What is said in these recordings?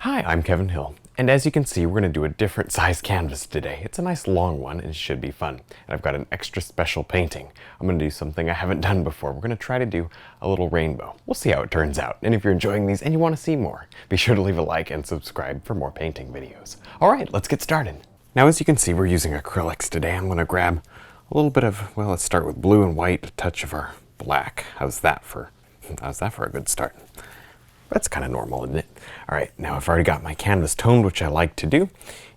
Hi, I'm Kevin Hill, and as you can see, we're going to do a different size canvas today. It's a nice long one, and it should be fun. And I've got an extra special painting. I'm going to do something I haven't done before. We're going to try to do a little rainbow. We'll see how it turns out. And if you're enjoying these and you want to see more, be sure to leave a like and subscribe for more painting videos. All right, let's get started. Now, as you can see, we're using acrylics today. I'm going to grab a little bit of, well, let's start with blue and white, a touch of our black. How's that for a good start? That's kind of normal, isn't it? All right, now I've already got my canvas toned, which I like to do,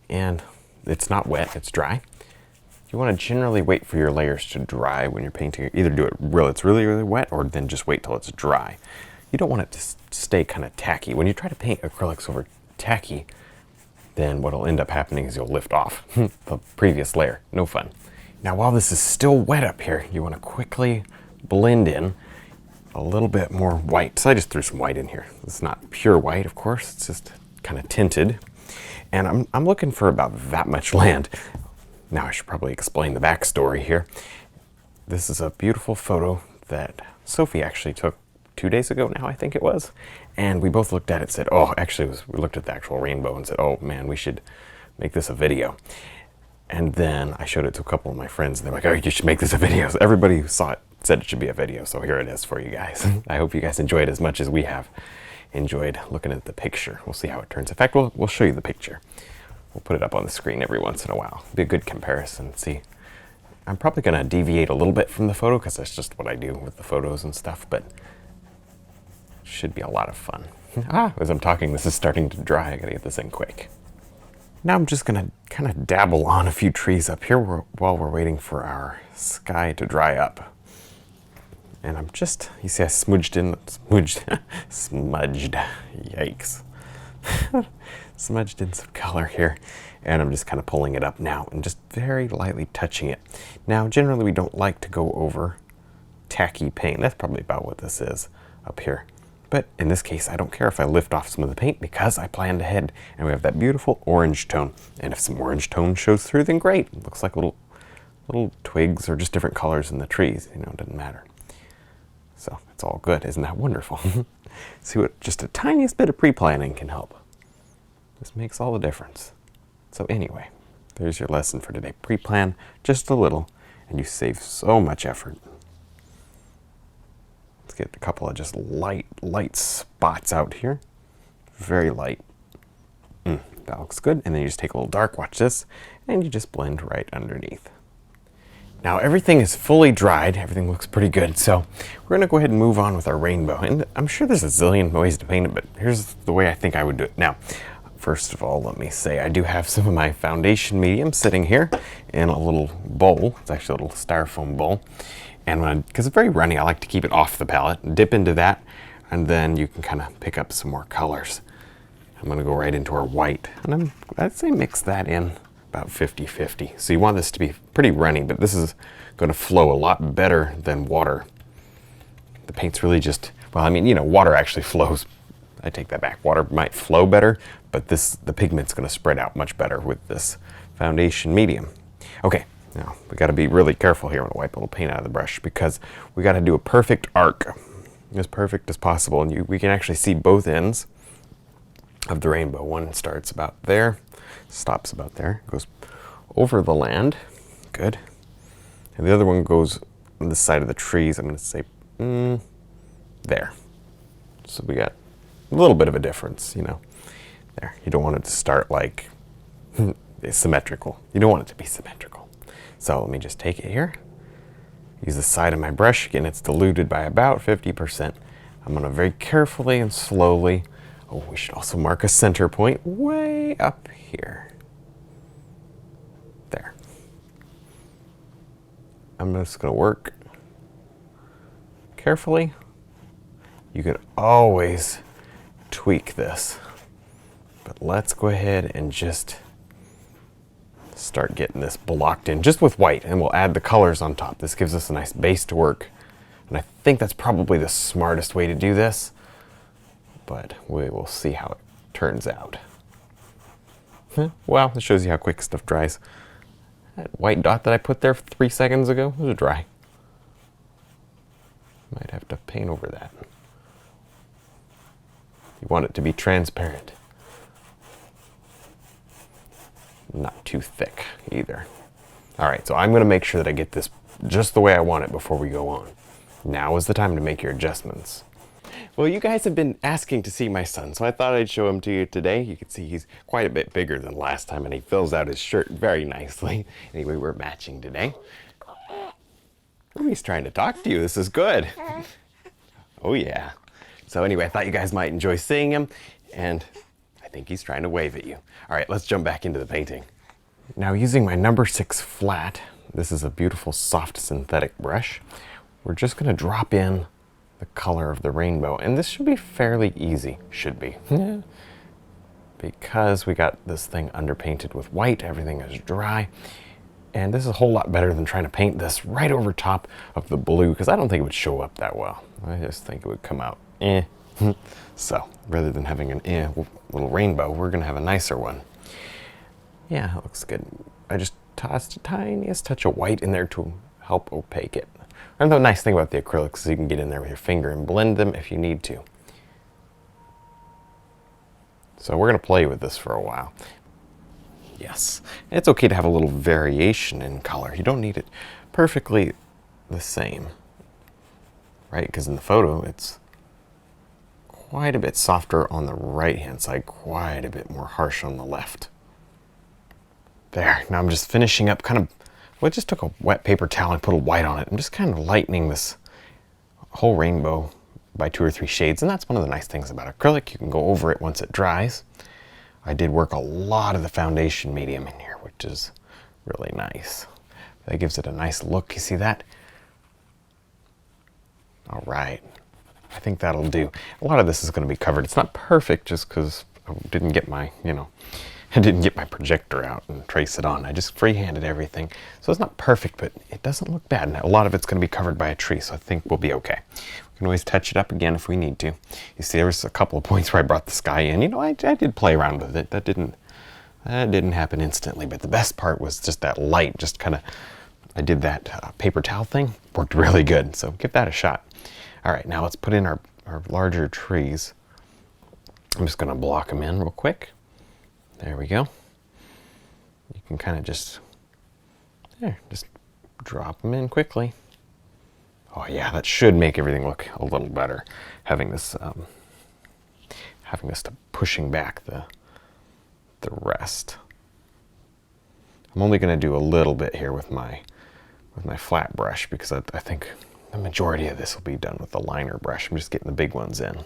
and it's not wet, it's dry. You want to generally wait for your layers to dry when you're painting. Either do it it's really, really wet, or then just wait till it's dry. You don't want it to stay kind of tacky. When you try to paint acrylics over tacky, then what'll end up happening is you'll lift off the previous layer. No fun. Now, while this is still wet up here, you want to quickly blend in a little bit more white. So I just threw some white in here. It's not pure white, of course. It's just kind of tinted. And I'm looking for about that much land. Now I should probably explain the backstory here. This is a beautiful photo that Sophie actually took 2 days ago now, I think it was. And we both looked at it and said, oh, actually we looked at the actual rainbow and said, oh man, we should make this a video. And then I showed it to a couple of my friends and they're like, oh, you should make this a video. So everybody who saw it said it should be a video, so here it is for you guys. I hope you guys enjoyed as much as we have enjoyed looking at the picture. We'll see how it turns. In fact, we'll show you the picture. We'll put it up on the screen every once in a while. Be a good comparison. See, I'm probably going to deviate a little bit from the photo because that's just what I do with the photos and stuff, but it should be a lot of fun. As I'm talking, this is starting to dry. I gotta get this in quick. Now I'm just going to kind of dabble on a few trees up here while we're waiting for our sky to dry up. And I'm just, you see I smudged, yikes. Smudged in some color here. And I'm just kind of pulling it up now and just very lightly touching it. Now, generally we don't like to go over tacky paint. That's probably about what this is up here. But in this case, I don't care if I lift off some of the paint because I planned ahead and we have that beautiful orange tone. And if some orange tone shows through, then great. It looks like little twigs or just different colors in the trees. You know, it doesn't matter. So it's all good. Isn't that wonderful? See what just a tiniest bit of pre-planning can help. This makes all the difference. So anyway, there's your lesson for today. Pre-plan just a little and you save so much effort. Let's get a couple of just light spots out here. Very light. That looks good. And then you just take a little dark, watch this, and you just blend right underneath. Now everything is fully dried, everything looks pretty good, so we're going to go ahead and move on with our rainbow. And I'm sure there's a zillion ways to paint it, but here's the way I think I would do it. Now, first of all, let me say I do have some of my foundation medium sitting here in a little bowl. It's actually a little styrofoam bowl. And because it's very runny, I like to keep it off the palette, dip into that, and then you can kind of pick up some more colors. I'm going to go right into our white, and I'd say mix that in about 50-50. So you want this to be pretty runny, but this is going to flow a lot better than water. The paint's really just, well, I mean, you know, water actually flows. I take that back. Water might flow better, but the pigment's going to spread out much better with this foundation medium. Okay, now we got to be really careful here. I'm going to wipe a little paint out of the brush because we got to do a perfect arc, as perfect as possible. And we can actually see both ends of the rainbow. One starts about there, stops about there, goes over the land, good. And the other one goes on the side of the trees, I'm going to say, there. So we got a little bit of a difference, you know, there. You don't want it to start like symmetrical. You don't want it to be symmetrical. So let me just take it here, use the side of my brush. Again, it's diluted by about 50%. I'm going to very carefully and slowly, oh, we should also mark a center point way up here. There. I'm just going to work carefully. You can always tweak this, but let's go ahead and just start getting this blocked in just with white, and we'll add the colors on top. This gives us a nice base to work, and I think that's probably the smartest way to do this, but we will see how it turns out. Well, it shows you how quick stuff dries. That white dot that I put there 3 seconds ago was dry. Might have to paint over that. You want it to be transparent. not too thick either. All right, so I'm gonna make sure that I get this just the way I want it before we go on. Now is the time to make your adjustments. Well, you guys have been asking to see my son, so I thought I'd show him to you today. You can see he's quite a bit bigger than last time, and he fills out his shirt very nicely. Anyway, we're matching today. Oh, he's trying to talk to you. This is good. Oh, yeah. So anyway, I thought you guys might enjoy seeing him, and I think he's trying to wave at you. All right, let's jump back into the painting. Now, using my number 6 flat, this is a beautiful soft synthetic brush, we're just going to drop in the color of the rainbow, and this should be fairly easy. Should be. Because we got this thing underpainted with white, everything is dry, and this is a whole lot better than trying to paint this right over top of the blue, because I don't think it would show up that well. I just think it would come out So rather than having an little rainbow, we're going to have a nicer one. Yeah, it looks good. I just tossed a tiniest touch of white in there to help opaque it. And the nice thing about the acrylics is you can get in there with your finger and blend them if you need to. So we're going to play with this for a while. Yes, it's okay to have a little variation in color. You don't need it perfectly the same, right? Because in the photo, it's quite a bit softer on the right-hand side, quite a bit more harsh on the left. There, now I'm just finishing up I just took a wet paper towel and put a white on it. I'm just kind of lightening this whole rainbow by 2 or 3 shades, and that's one of the nice things about acrylic. You can go over it once it dries. I did work a lot of the foundation medium in here, which is really nice. That gives it a nice look. You see that? All right. I think that'll do. A lot of this is going to be covered. It's not perfect just because I didn't get my, I didn't get my projector out and trace it on. I just freehanded everything. So it's not perfect, but it doesn't look bad. And a lot of it's going to be covered by a tree, so I think we'll be okay. We can always touch it up again if we need to. You see, there was a couple of points where I brought the sky in. I did play around with it. That didn't happen instantly, but the best part was just that light. I did that paper towel thing. Worked really good, so give that a shot. All right, now let's put in our larger trees. I'm just going to block them in real quick. There we go. You can kind of just drop them in quickly. Oh yeah, that should make everything look a little better. Having this to pushing back the rest. I'm only going to do a little bit here with my flat brush because I think the majority of this will be done with the liner brush. I'm just getting the big ones in.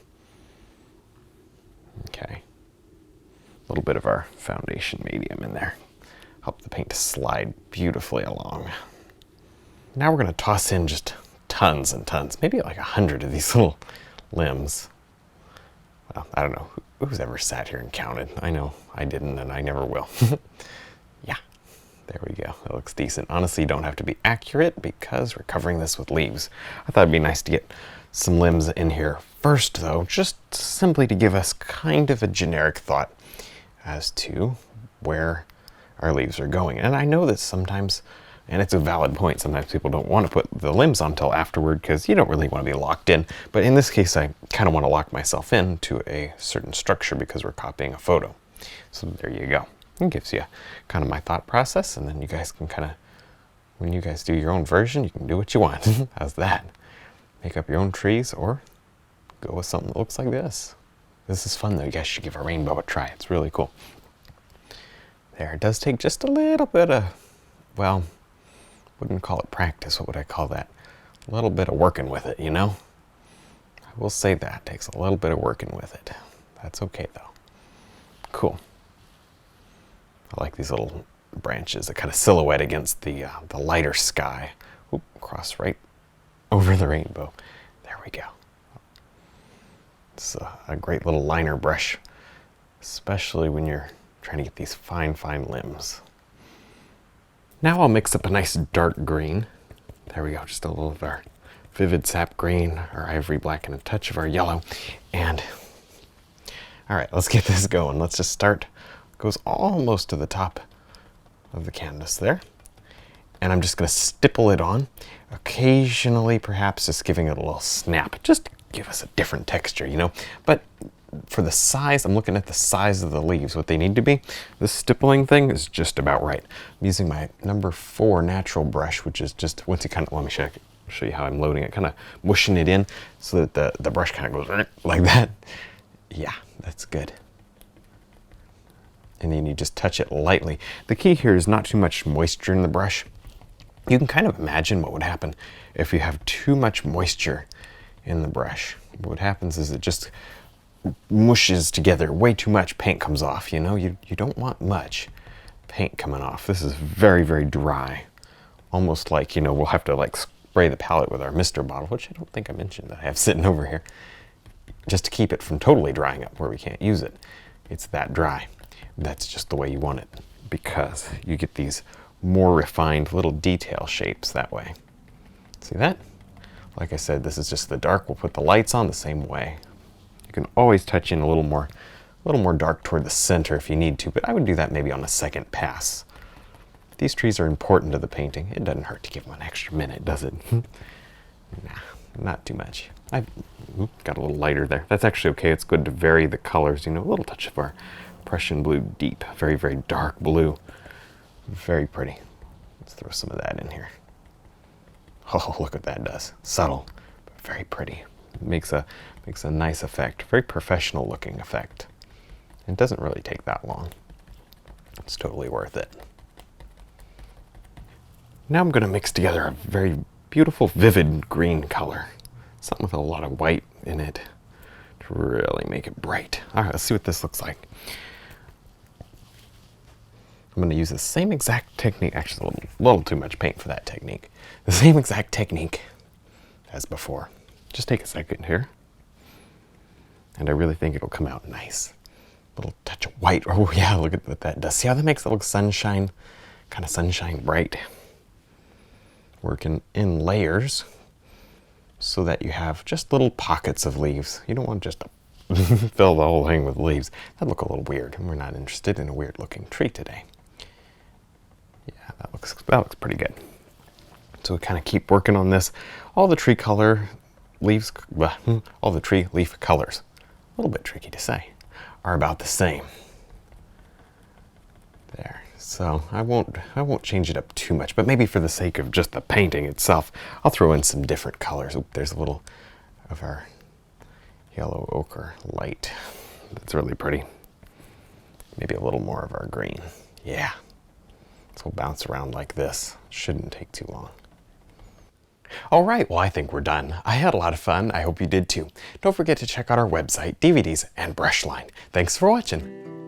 Okay. A little bit of our foundation medium in there. Help the paint to slide beautifully along. Now we're going to toss in just tons and tons, maybe like 100 of these little limbs. Well, I don't know who's ever sat here and counted. I know I didn't, and I never will. Yeah, there we go. That looks decent. Honestly, you don't have to be accurate because we're covering this with leaves. I thought it'd be nice to get some limbs in here first, though, just simply to give us kind of a generic thought as to where our leaves are going. And I know that sometimes, and it's a valid point, sometimes people don't want to put the limbs on until afterward because you don't really want to be locked in. But in this case, I kind of want to lock myself in to a certain structure because we're copying a photo. So there you go. It gives you kind of my thought process, and then you guys can kind of, when you guys do your own version, you can do what you want. How's that? Make up your own trees or go with something that looks like this. This is fun though. You guys should give a rainbow a try. It's really cool. There, it does take just a little bit of, well, wouldn't call it practice. What would I call that? A little bit of working with it, I will say that. Takes a little bit of working with it. That's okay though. Cool. I like these little branches that kind of silhouette against the lighter sky. Oop, cross right over the rainbow. There we go. It's a great little liner brush, especially when you're trying to get these fine, fine limbs. Now I'll mix up a nice dark green. There we go, just a little of our vivid sap green, our ivory black, and a touch of our yellow. And all right, let's get this going. Let's just start. Goes almost to the top of the canvas there. And I'm just going to stipple it on, occasionally perhaps just giving it a little snap, just to give us a different texture, But for the size, I'm looking at the size of the leaves, what they need to be. This stippling thing is just about right. I'm using my number 4 natural brush, which is just, once you kind of, let me show you how I'm loading it, kind of mushing it in so that the brush kind of goes like that. Yeah, that's good. And then you just touch it lightly. The key here is not too much moisture in the brush. You can kind of imagine what would happen if you have too much moisture in the brush. What happens is it just mushes together. Way too much paint comes off, you know? You don't want much paint coming off. This is very, very dry. Almost like, you know, we'll have to like spray the palette with our Mister bottle, which I don't think I mentioned that I have sitting over here, just to keep it from totally drying up where we can't use it. It's that dry. That's just the way you want it, because you get these more refined little detail shapes that way. See that? Like I said, this is just the dark. We'll put the lights on the same way. You can always touch in a little more dark toward the center if you need to, but I would do that maybe on a second pass. These trees are important to the painting. It doesn't hurt to give them an extra minute, does it? Nah, not too much. I've got a little lighter there. That's actually okay. It's good to vary the colors, you know, a little touch of our Prussian blue deep, very, very dark blue. Very pretty. Let's throw some of that in here. Oh, look what that does. Subtle, but very pretty. It makes a nice effect. Very professional looking effect. It doesn't really take that long. It's totally worth it. Now I'm going to mix together a very beautiful, vivid green color. Something with a lot of white in it to really make it bright. All right, let's see what this looks like. I'm going to use the same exact technique, actually a little too much paint for that technique. The same exact technique as before. Just take a second here. And I really think it'll come out nice. A little touch of white. Oh yeah, look at what that does. See how that makes it look sunshine, kind of sunshine bright. Working in layers so that you have just little pockets of leaves. You don't want just to fill the whole thing with leaves. That'd look a little weird, and we're not interested in a weird looking tree today. Yeah, that looks pretty good. So we kind of keep working on this. All the tree color leaves, all the tree leaf colors, a little bit tricky to say, are about the same. There. So I won't change it up too much, but maybe for the sake of just the painting itself, I'll throw in some different colors. Oop, there's a little of our yellow ochre light. That's really pretty. Maybe a little more of our green. Yeah. So we'll bounce around like this. Shouldn't take too long. All right, well, I think we're done. I had a lot of fun. I hope you did too. Don't forget to check out our website, DVDs, and brush line. Thanks for watching.